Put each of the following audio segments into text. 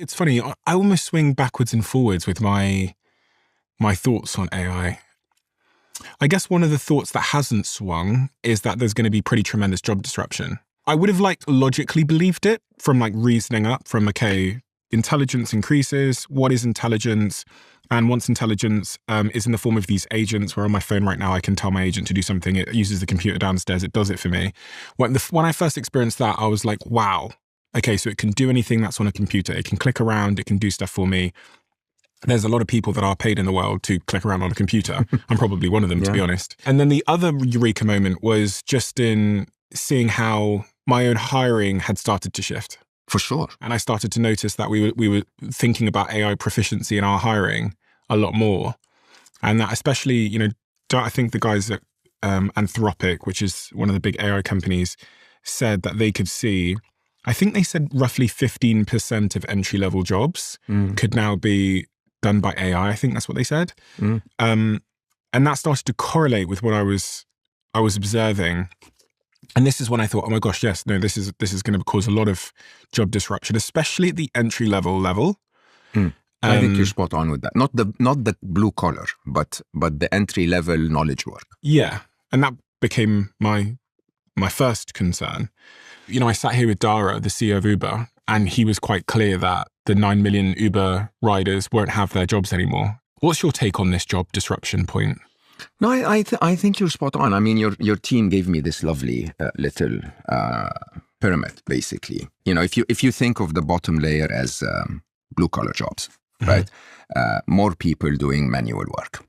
It's funny, I almost swing backwards and forwards with my thoughts on AI. I guess one of the thoughts that hasn't swung is that there's going to be pretty tremendous job disruption. I would have logically believed it from reasoning up from, okay, intelligence increases. What is intelligence? And once intelligence is in the form of these agents, where on my phone right now, I can tell my agent to do something. It uses the computer downstairs. It does it for me. When I first experienced that, I was like, wow. Okay, so it can do anything that's on a computer. It can click around. It can do stuff for me. There's a lot of people that are paid in the world to click around on a computer. I'm probably one of them, to be honest. And then the other eureka moment was just in seeing how my own hiring had started to shift. For sure. And I started to notice that we were thinking about AI proficiency in our hiring a lot more. And that especially, I think the guys at Anthropic, which is one of the big AI companies, said that they could see, I think they said roughly 15% of entry-level jobs could now be done by AI. I think that's what they said. And that started to correlate with what I was observing. And this is when I thought, oh my gosh, yes, no, this is going to cause a lot of job disruption, especially at the entry-level. I think you're spot on with that. Not the blue collar, but the entry-level knowledge work. Yeah. And that became my first concern. I sat here with Dara, the CEO of Uber, and he was quite clear that the 9 million Uber riders won't have their jobs anymore. What's your take on this job disruption point? No, I think you're spot on. I mean, your team gave me this lovely little pyramid, basically. If you think of the bottom layer as blue collar jobs, right? More people doing manual work.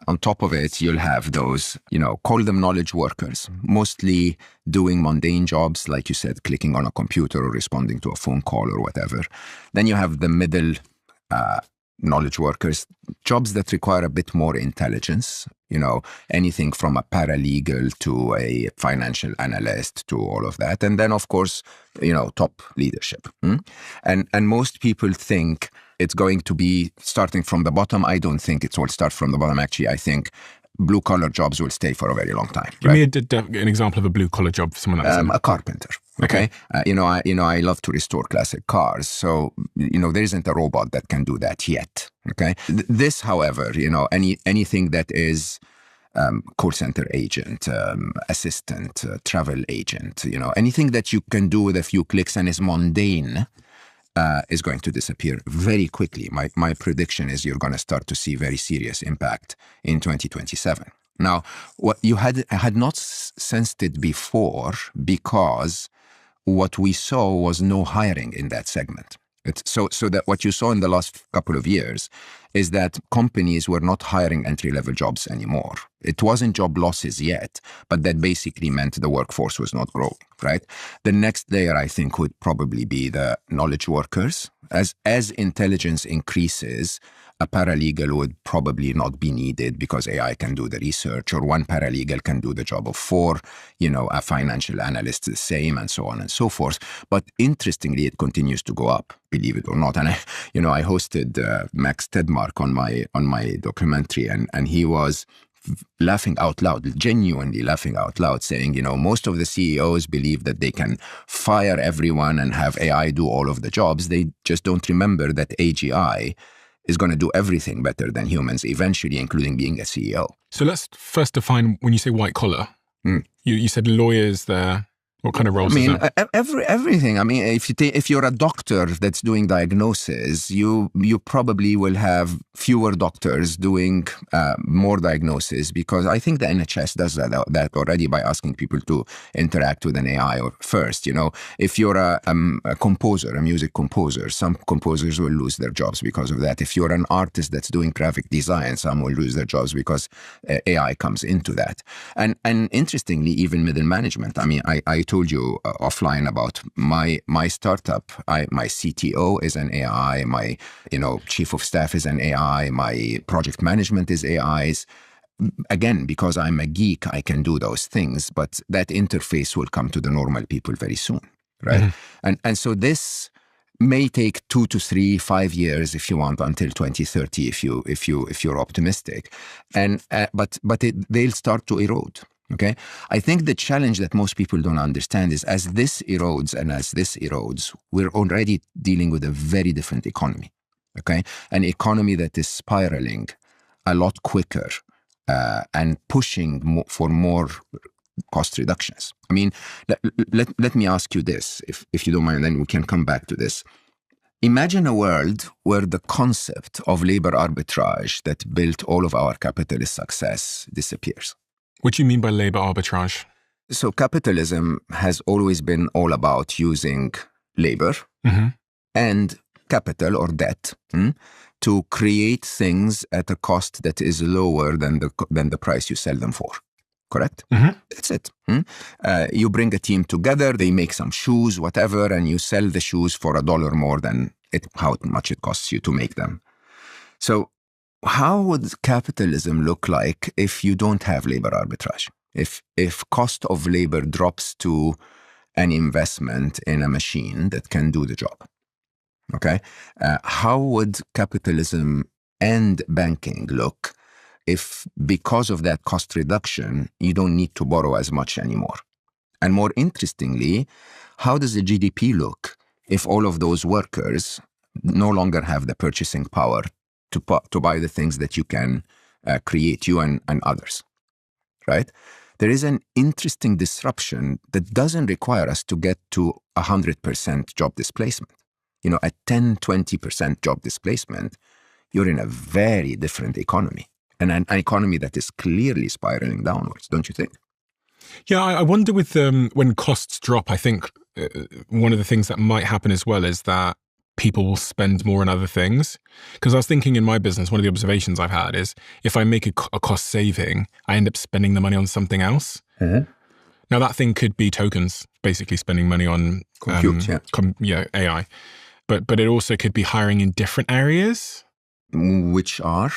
On top of it, you'll have those, call them knowledge workers, mostly doing mundane jobs, like you said, clicking on a computer or responding to a phone call or whatever. Then you have the middle knowledge workers, jobs that require a bit more intelligence, anything from a paralegal to a financial analyst to all of that. And then, of course, top leadership. And most people think it's going to be starting from the bottom. I don't think it will start from the bottom. Actually, I think blue-collar jobs will stay for a very long time. Give me an example of a blue-collar job for someone that's a carpenter. Okay. I love to restore classic cars. So, there isn't a robot that can do that yet. Okay. This, however, anything that is call center agent, assistant, travel agent, anything that you can do with a few clicks and is mundane, is going to disappear very quickly. My prediction is you're going to start to see very serious impact in 2027. Now, what you had not sensed it before, because what we saw was no hiring in that segment. So that what you saw in the last couple of years is that companies were not hiring entry-level jobs anymore. It wasn't job losses yet, but that basically meant the workforce was not growing, right? The next layer, I think, would probably be the knowledge workers. As intelligence increases, a paralegal would probably not be needed because AI can do the research, or one paralegal can do the job of 4, a financial analyst the same, and so on and so forth. But interestingly, it continues to go up, believe it or not. And I hosted Max Tedmark on my documentary, and he was laughing out loud, genuinely laughing out loud, saying, most of the CEOs believe that they can fire everyone and have AI do all of the jobs. They just don't remember that AGI is going to do everything better than humans eventually, including being a CEO. So let's first define, when you say white collar, you said lawyers there. What kind of roles is that? Everything. I mean, if you're a doctor that's doing diagnosis, you probably will have fewer doctors doing more diagnosis, because I think the NHS does that already by asking people to interact with an AI first. If you're a composer, a music composer, some composers will lose their jobs because of that. If you're an artist that's doing graphic design, some will lose their jobs because AI comes into that. And interestingly, even middle management. I mean, I told you offline about my startup. My CTO is an AI. My chief of staff is an AI. My project management is AIs. Again, because I'm a geek, I can do those things. But that interface will come to the normal people very soon, right? Mm-hmm. And so this may take 2 to 3, 5 years if you want, until 2030 if you're optimistic. And but they'll start to erode. Okay, I think the challenge that most people don't understand is as this erodes and as this erodes, we're already dealing with a very different economy. Okay, an economy that is spiraling a lot quicker and pushing for more cost reductions. I mean, let me ask you this, if you don't mind, then we can come back to this. Imagine a world where the concept of labor arbitrage that built all of our capitalist success disappears. What do you mean by labor arbitrage? So capitalism has always been all about using labor and capital or debt to create things at a cost that is lower than the price you sell them for. Correct? That's it. You bring a team together, they make some shoes, whatever, and you sell the shoes for $1 more than how much it costs you to make them. So how would capitalism look like if you don't have labor arbitrage? If cost of labor drops to an investment in a machine that can do the job? Okay? How would capitalism and banking look if because of that cost reduction, you don't need to borrow as much anymore? And more interestingly, how does the GDP look if all of those workers no longer have the purchasing power to buy the things that you can create, you and others, right? There is an interesting disruption that doesn't require us to get to 100% job displacement. You know, at 10, 20% job displacement, you're in a very different economy, and an economy that is clearly spiraling downwards, don't you think? Yeah, I wonder with when costs drop, I think one of the things that might happen as well is that people will spend more on other things. Because I was thinking in my business, one of the observations I've had is if I make a cost saving, I end up spending the money on something else. Now that thing could be tokens, basically spending money on compute, AI. But it also could be hiring in different areas. Which are?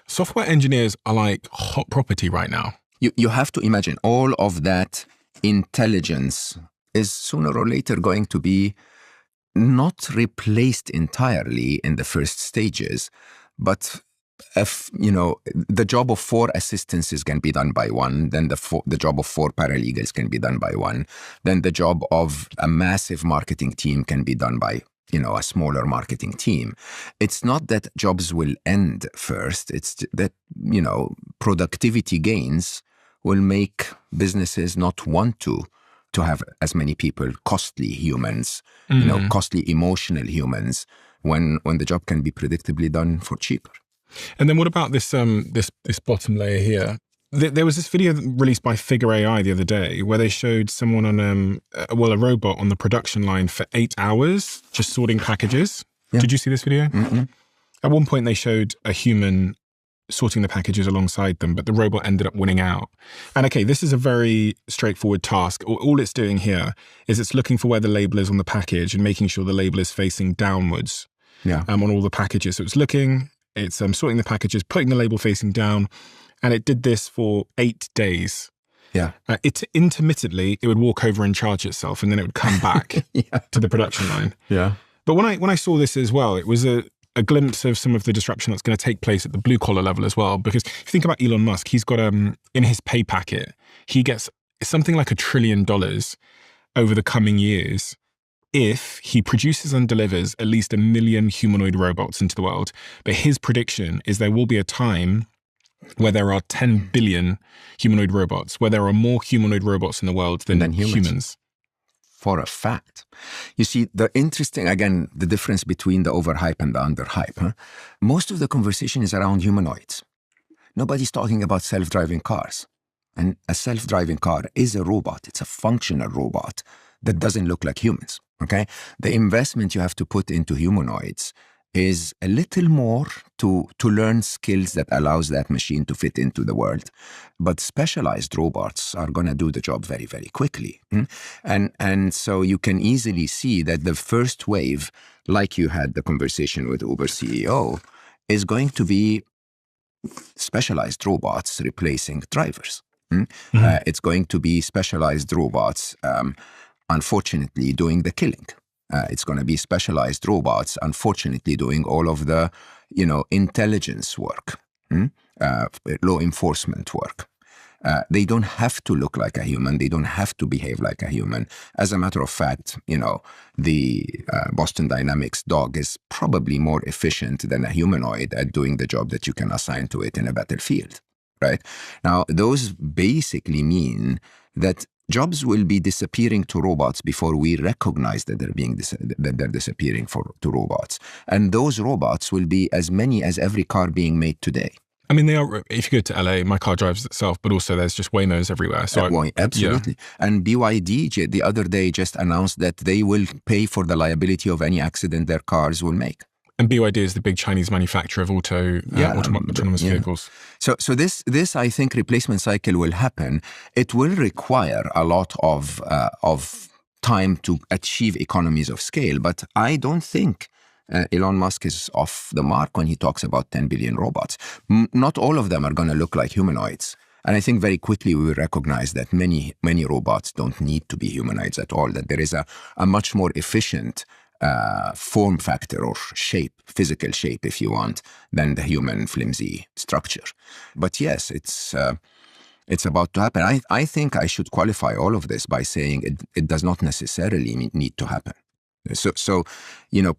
Software engineers are like hot property right now. You have to imagine all of that intelligence is sooner or later going to be not replaced entirely in the first stages, but if, you know, the job of 4 assistants can be done by one, then the job of 4 paralegals can be done by one, then the job of a massive marketing team can be done by, you know, a smaller marketing team. It's not that jobs will end first, it's that, you know, productivity gains will make businesses not want to have as many people, costly humans, you know, costly emotional humans, when the job can be predictably done for cheaper. And then what about this this bottom layer here? There was this video released by Figure AI the other day where they showed someone on a robot on the production line for 8 hours just sorting packages. Yeah. Did you see this video? At one point they showed a human sorting the packages alongside them, but the robot ended up winning out. And okay, this is a very straightforward task. All it's doing here is it's looking for where the label is on the package and making sure the label is facing downwards on all the packages. So it's looking, it's sorting the packages, putting the label facing down, and it did this for 8 days. Yeah. It intermittently, it would walk over and charge itself, and then it would come back to the production line. Yeah. But when I saw this as well, it was a glimpse of some of the disruption that's going to take place at the blue collar level as well. Because if you think about Elon Musk, he's got in his pay packet, he gets something like $1 trillion over the coming years if he produces and delivers at least 1 million humanoid robots into the world. But his prediction is there will be a time where there are 10 billion humanoid robots, where there are more humanoid robots in the world than humans. For a fact. You see, the interesting, again, the difference between the overhype and the underhype. Huh? Most of the conversation is around humanoids. Nobody's talking about self-driving cars. And a self-driving car is a robot. It's a functional robot that doesn't look like humans. Okay? The investment you have to put into humanoids is a little more to learn skills that allows that machine to fit into the world. But specialized robots are going to do the job very, very quickly. And so you can easily see that the first wave, like you had the conversation with Uber CEO, is going to be specialized robots replacing drivers. It's going to be specialized robots, unfortunately, doing the killing. It's going to be specialized robots, unfortunately, doing all of the, you know, intelligence work, law enforcement work. They don't have to look like a human. They don't have to behave like a human. As a matter of fact, the Boston Dynamics dog is probably more efficient than a humanoid at doing the job that you can assign to it in a battlefield, right? Now, those basically mean that jobs will be disappearing to robots before we recognize that they're disappearing to robots. And those robots will be as many as every car being made today. I mean, they are. If you go to LA, my car drives itself, but also there's just Waymos everywhere. So absolutely. Yeah. And BYD the other day just announced that they will pay for the liability of any accident their cars will make. And BYD is the big Chinese manufacturer of autonomous vehicles. So this I think replacement cycle will happen. It will require a lot of time to achieve economies of scale, but I don't think Elon Musk is off the mark when he talks about 10 billion robots. Not all of them are going to look like humanoids. And I think very quickly we will recognize that many robots don't need to be humanoids at all, that there is a much more efficient form factor or shape, physical shape, if you want, than the human flimsy structure. But yes, it's about to happen. I think I should qualify all of this by saying it does not necessarily need to happen. So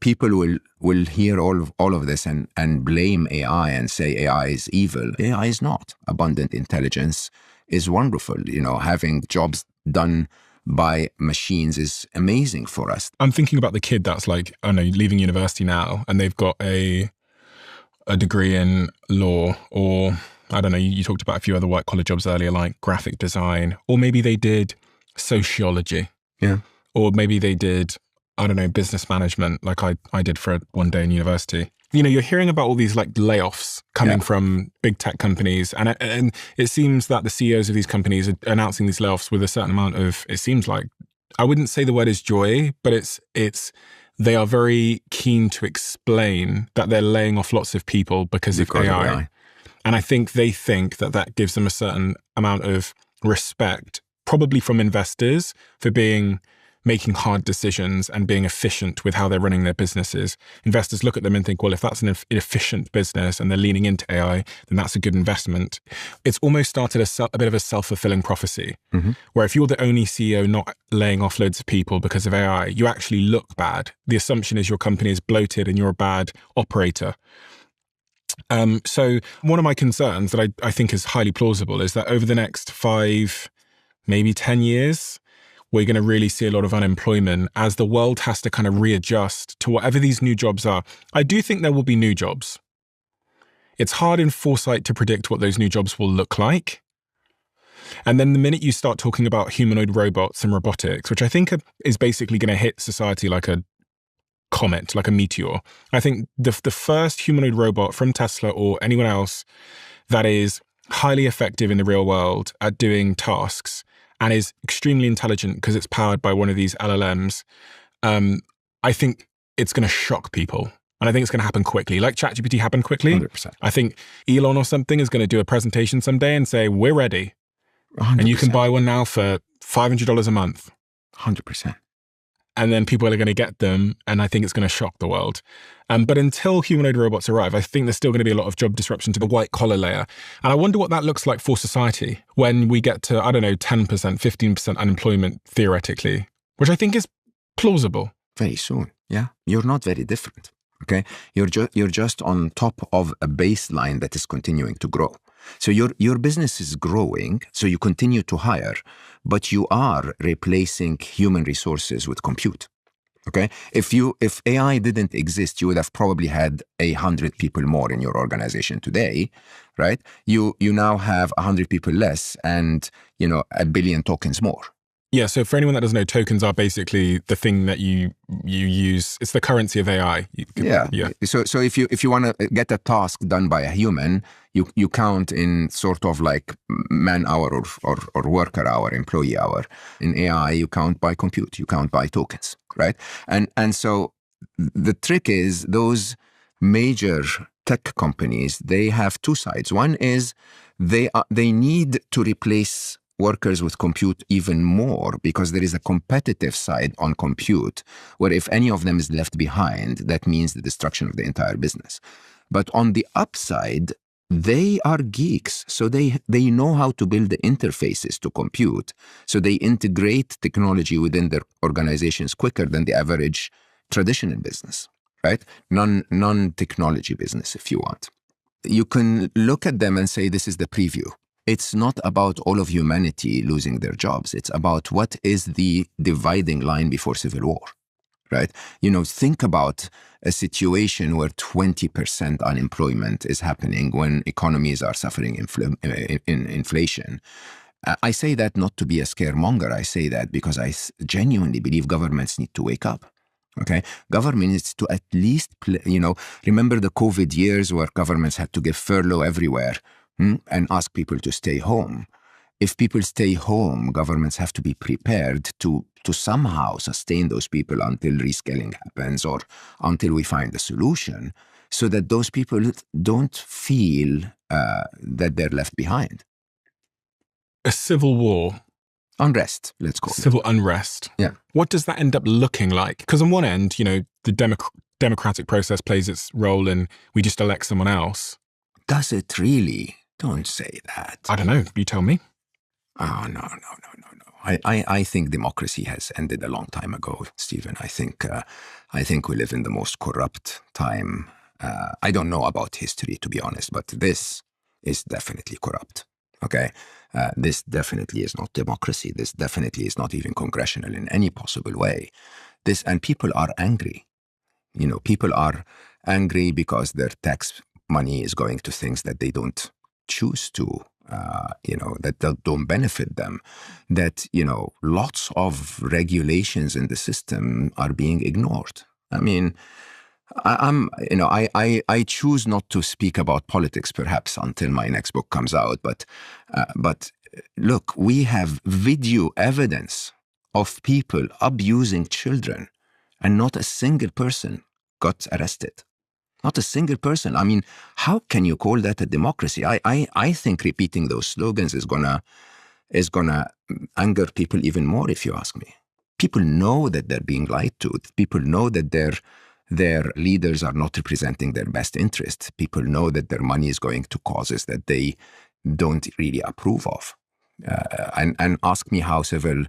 people will hear all of this and blame AI and say AI is evil. AI is not. Abundant intelligence is wonderful. Having jobs done by machines is amazing for us. I'm thinking about the kid that's like, I don't know, leaving university now, and they've got a degree in law, or I don't know, you talked about a few other white collar jobs earlier, like graphic design, or maybe they did sociology. Yeah. Or maybe they did, I don't know, business management, like I did for one day in university. You're hearing about all these like layoffs coming from big tech companies. And it seems that the CEOs of these companies are announcing these layoffs with a certain amount of, it seems like, I wouldn't say the word is joy, but they are very keen to explain that they're laying off lots of people because of AI. And I think they think that gives them a certain amount of respect, probably from investors, for making hard decisions and being efficient with how they're running their businesses. Investors look at them and think, well, if that's an efficient business and they're leaning into AI, then that's a good investment. It's almost started a bit of a self-fulfilling prophecy, where if you're the only CEO not laying off loads of people because of AI, you actually look bad. The assumption is your company is bloated and you're a bad operator. So one of my concerns that I think is highly plausible is that over the next 5, maybe 10 years, we're going to really see a lot of unemployment as the world has to kind of readjust to whatever these new jobs are. I do think there will be new jobs. It's hard in foresight to predict what those new jobs will look like. And then the minute you start talking about humanoid robots and robotics, which I think is basically going to hit society like a comet, like a meteor. I think the first humanoid robot from Tesla or anyone else that is highly effective in the real world at doing tasks and is extremely intelligent because it's powered by one of these LLMs, I think it's going to shock people. And I think it's going to happen quickly. Like ChatGPT happened quickly. 100%. I think Elon or something is going to do a presentation someday and say, we're ready. 100%. And you can buy one now for $500 a month. 100%. And then people are going to get them, and I think it's going to shock the world. But until humanoid robots arrive, I think there's still going to be a lot of job disruption to the white-collar layer. And I wonder what that looks like for society when we get to, 10%, 15% unemployment, theoretically, which I think is plausible. Very soon, yeah. You're not very different, okay? You're just on top of a baseline that is continuing to grow. So your business is growing, so you continue to hire, but you are replacing human resources with compute. Okay? If AI didn't exist, you would have probably had 100 people more in your organization today, right? You now have 100 people less and 1 billion tokens more. Yeah, so for anyone that doesn't know, tokens are basically the thing that you use. It's the currency of AI. Yeah. So if you want to get a task done by a human, you count in sort of like man hour or worker hour, employee hour. In AI, you count by compute. You count by tokens, right? And so the trick is those major tech companies, they have two sides. One is they need to replace workers with compute even more because there is a competitive side on compute where if any of them is left behind, that means the destruction of the entire business. But on the upside, They are geeks, so they know how to build the interfaces to compute. So they integrate technology within their organizations quicker than the average traditional business, right? Non-technology business, if you want. You can look at them and say, this is the preview. It's not about all of humanity losing their jobs. It's about what is the dividing line before civil war, right? Think about a situation where 20% unemployment is happening when economies are suffering inflation. I say that not to be a scaremonger. I say that because I genuinely believe governments need to wake up. Okay, government needs to at least, remember the COVID years where governments had to give furlough everywhere and ask people to stay home. If people stay home, governments have to be prepared to somehow sustain those people until reskilling happens or until we find a solution, so that those people don't feel that they're left behind. A civil war. Unrest, let's call it. Civil unrest. Yeah. What does that end up looking like? Because on one end, the democratic process plays its role and we just elect someone else. Does it really? Don't say that. I don't know. You tell me. Oh, no. I think democracy has ended a long time ago, Stephen. I think we live in the most corrupt time. I don't know about history, to be honest, but this is definitely corrupt. Okay? This definitely is not democracy. This definitely is not even congressional in any possible way. And people are angry. People are angry because their tax money is going to things that they don't choose to, that don't benefit them, that, lots of regulations in the system are being ignored. I mean, I choose not to speak about politics perhaps until my next book comes out, but look, we have video evidence of people abusing children and not a single person got arrested. Not a single person. I mean, how can you call that a democracy? I think repeating those slogans is gonna anger people even more, if you ask me. People know that they're being lied to. People know that their leaders are not representing their best interest. People know that their money is going to causes that they don't really approve of. And ask me how civil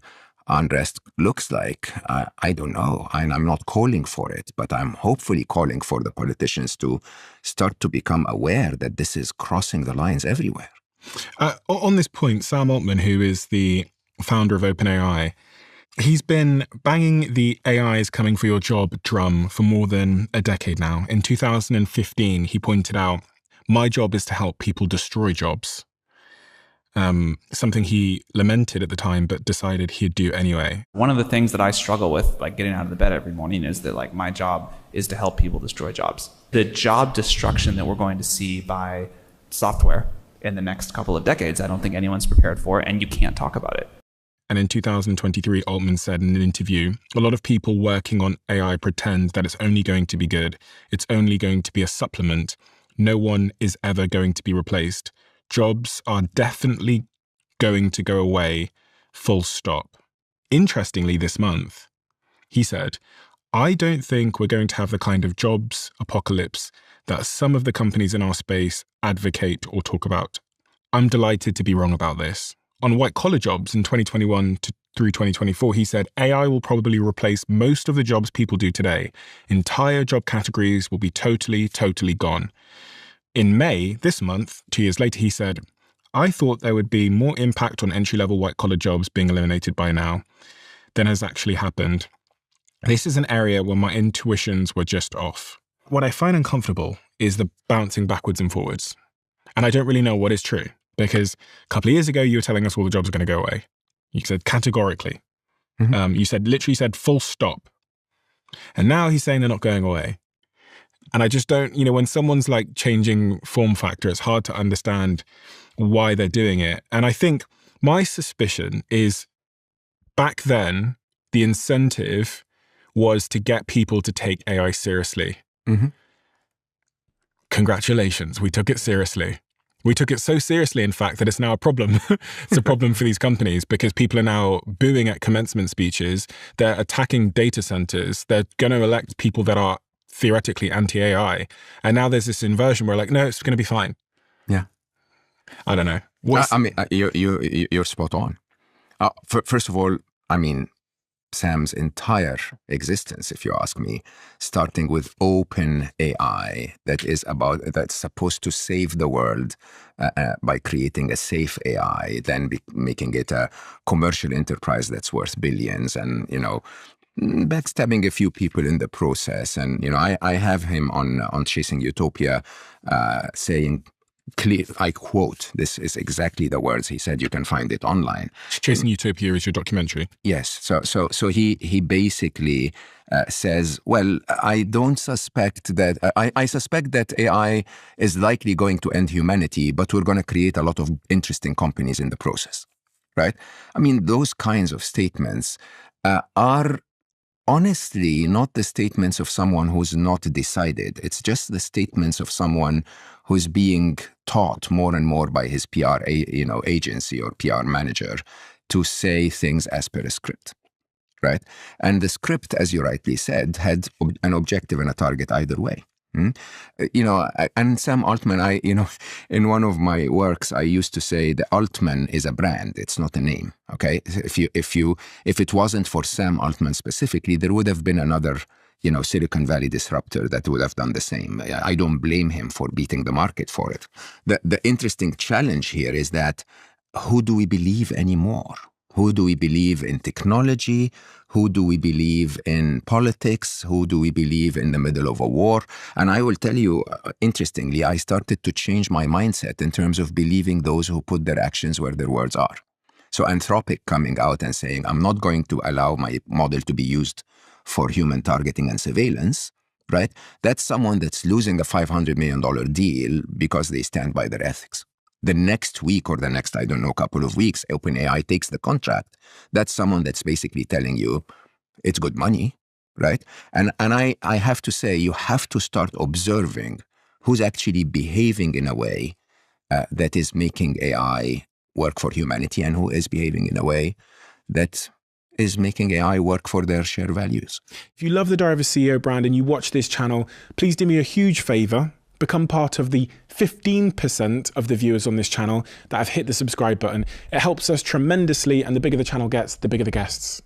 unrest looks like. I don't know, and I'm not calling for it, but I'm hopefully calling for the politicians to start to become aware that this is crossing the lines everywhere. On this point, Sam Altman, who is the founder of OpenAI, he's been banging the AI is coming for your job drum for more than a decade now. In 2015, he pointed out, my job is to help people destroy jobs. Something he lamented at the time, but decided he'd do anyway. One of the things that I struggle with, like getting out of the bed every morning, is that like my job is to help people destroy jobs. The job destruction that we're going to see by software in the next couple of decades, I don't think anyone's prepared for, and you can't talk about it. And in 2023, Altman said in an interview, a lot of people working on AI pretend that it's only going to be good. It's only going to be a supplement. No one is ever going to be replaced. Jobs are definitely going to go away, full stop. Interestingly, this month, he said, I don't think we're going to have the kind of jobs apocalypse that some of the companies in our space advocate or talk about. I'm delighted to be wrong about this. On white-collar jobs in 2021 through 2024, he said, AI will probably replace most of the jobs people do today. Entire job categories will be totally gone. In May, this month, 2 years later, he said, I thought there would be more impact on entry-level white-collar jobs being eliminated by now than has actually happened. This is an area where my intuitions were just off. What I find uncomfortable is the bouncing backwards and forwards. And I don't really know what is true, because a couple of years ago, you were telling us all the jobs are going to go away. You said categorically. Mm-hmm. You literally said full stop. And now he's saying they're not going away. And I just don't, when someone's like changing form factor, it's hard to understand why they're doing it. And I think my suspicion is back then, the incentive was to get people to take AI seriously. Mm-hmm. Congratulations, we took it seriously. We took it so seriously, in fact, that it's now a problem. It's a problem for these companies because people are now booing at commencement speeches. They're attacking data centers. They're going to elect people that are theoretically anti-AI. And now there's this inversion where like, no, it's going to be fine. Yeah. I don't know. You're spot on. First of all, I mean, Sam's entire existence, if you ask me, starting with open AI that's supposed to save the world by creating a safe AI, then making it a commercial enterprise that's worth billions, and backstabbing a few people in the process. And I have him on Chasing Utopia saying, clear, I quote, this is exactly the words he said. You can find it online. Chasing Utopia is your documentary. Yes. So he basically says, well, I don't suspect that, I suspect that AI is likely going to end humanity, but we're going to create a lot of interesting companies in the process, right? I mean, those kinds of statements are honestly not the statements of someone who's not decided. It's just the statements of someone who's being taught more and more by his PR agency or PR manager to say things as per a script, right? And the script, as you rightly said, had an objective and a target either way. And Sam Altman, in one of my works, I used to say the Altman is a brand; it's not a name. Okay, if it wasn't for Sam Altman specifically, there would have been another, Silicon Valley disruptor that would have done the same. I don't blame him for beating the market for it. The interesting challenge here is that who do we believe anymore? Who do we believe in technology? Who do we believe in politics? Who do we believe in the middle of a war? And I will tell you, interestingly, I started to change my mindset in terms of believing those who put their actions where their words are. So Anthropic coming out and saying, I'm not going to allow my model to be used for human targeting and surveillance, right? That's someone that's losing a $500 million deal because they stand by their ethics. The next week or the next, couple of weeks, OpenAI takes the contract. That's someone that's basically telling you it's good money, right? And I have to say, you have to start observing who's actually behaving in a way that is making AI work for humanity and who is behaving in a way that is making AI work for their shared values. If you love the Diary of a CEO brand and you watch this channel, please do me a huge favor. Become part of the 15% of the viewers on this channel that have hit the subscribe button. It helps us tremendously, and the bigger the channel gets, the bigger the guests.